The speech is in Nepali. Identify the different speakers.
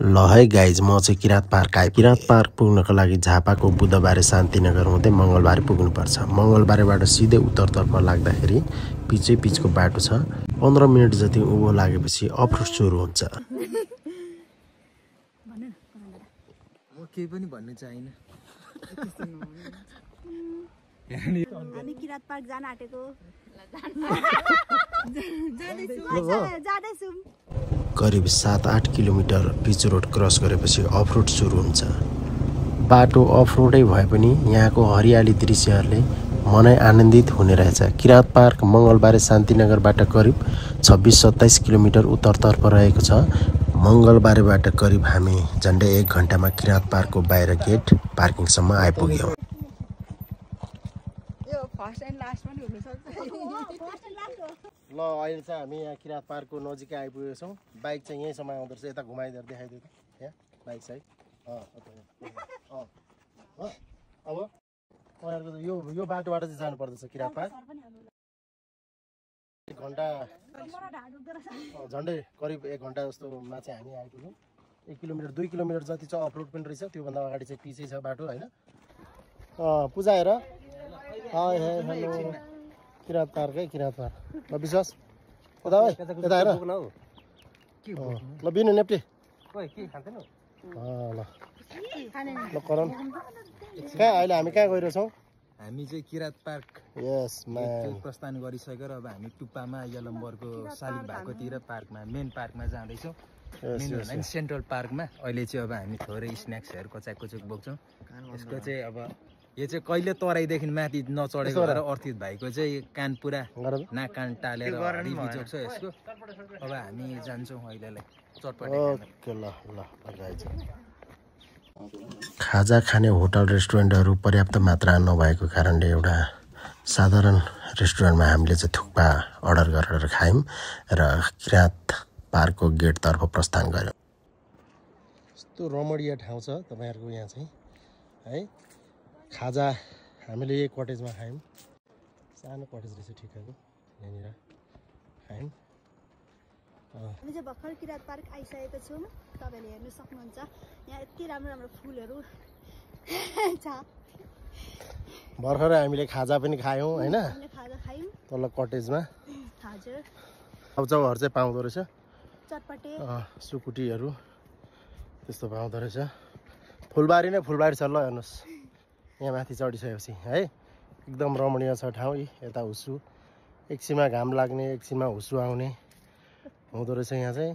Speaker 1: ल है गाइज म चाहिँ किरात पार्क आएँ। किरात पार्क पुग्नको लागि झापाको बुधबारे शान्तिनगर हुँदै मङ्गलबारे पुग्नुपर्छ। मङ्गलबारेबाट सिधै उत्तरतर्फ लाग्दाखेरि पिचको बाटो छ। 15 मिनट जति उँभो लागेपछि अफरोड सुरु हुन्छ।
Speaker 2: म केही पनि भन्नु चाहिन।
Speaker 3: हामी किरात पार्क जान आँटेको जाँदैछौँ।
Speaker 1: करिब 7-8 किलोमिटर पिच रोड क्रस गरेपछि अफरोड सुरु हुन्छ। बाटो अफरोडै भए पनि यहाँको हरियाली दृश्यहरूले मनै आनन्दित हुने रहेछ। किरात पार्क मङ्गलबारे शान्तिनगरबाट करिब 26-27 किलोमिटर उत्तरतर्फ रहेको छ। मङ्गलबारेबाट करिब हामी झन्डै 1 घन्टामा किरात पार्कको बाहिर गेट पार्किङसम्म आइपुग्यौँ। ल अहिले चाहिँ हामी यहाँ किरात पार्कको नजिकै आइपुगेको छौँ। बाइक चाहिँ यहीँसम्म आउँदो रहेछ। यता घुमाइदिएर देखाइदियो त यहाँ बाइक चाहिँ अब तपाईँहरूको यो बाटोबाट चाहिँ जानुपर्दछ किरात पार्क। 1 घन्टा झन्डै करिब 1 घन्टा जस्तोमा चाहिँ हामी आइपुग्यौँ। 1 किलोमिटर 2 किलोमिटर जति चाहिँ अफरोड पनि रहेछ। त्योभन्दा अगाडि चाहिँ पिचै छ बाटो होइन। पूजा हेर हेलो किरात पार्क है किरात पार्क। ल विश्वास यता है यता हेर ल बिनु नेप्टे ल ल करन कहाँ अहिले हामी कहाँ गइरहेछौँ?
Speaker 2: हामी चाहिँ किरात पार्क
Speaker 1: यस
Speaker 2: प्रस्थान गरिसकेर अब हामी टुप्पामा यलम्बरको सालिक भाकोतिर पार्कमा मेन पार्कमा जाँदैछौँ। मेन सेन्ट्रल पार्कमा अहिले चाहिँ अब हामी थोरै स्न्याक्सहरू कचाक बोक्छौँ। यसको चाहिँ अब यो चाहिँ कहिले तराईदेखि माथि नचढेको भएर अर्थित भाइको चाहिँ कान पुरा नाक कान टालेर बिजोक छ यसको। अब हामी जान्छौँ अहिलेलाई चटपटे।
Speaker 1: ओके ल ल खाजा खाने होटल रेस्टुरेन्टहरू पर्याप्त मात्रामा नभएको कारणले एउटा साधारण रेस्टुरेन्टमा हामीले चाहिँ थुक्पा अर्डर गरेर खायौँ र किरात पार्कको गेटतर्फ प्रस्थान गऱ्यौँ। यस्तो रमणीय ठाउँ छ तपाईँहरूको यहाँ चाहिँ है। खाजा हामीले यही कटेजमा खायौँ। सानो कटेज रहेछ ठिकैको यहाँनिर खायौँ।
Speaker 3: हामी चाहिँ भर्खर किरात पार्क आइसकेको छौँ। तपाईँले हेर्नु सक्नुहुन्छ यहाँ यति राम्रो राम्रो फुलहरू छ।
Speaker 1: भर्खर हामीले खाजा पनि खायौँ होइन
Speaker 3: खाजा खायौँ
Speaker 1: तल कटेजमा।
Speaker 3: हजुर
Speaker 1: चाउचाउहरू चाहिँ पाउँदो रहेछ।
Speaker 3: चटपटे
Speaker 1: सुकुटीहरू त्यस्तो पाउँदो रहेछ। फुलबारी नै फुलबारी छ। ल हेर्नुहोस् यहाँ माथि चढिसकेपछि है एकदम रमणीय छ ठाउँ। यता हुस्सु एकछिनमा घाम लाग्ने एकछिनमा हुस्सु आउने हुँदो रहेछ यहाँ चाहिँ।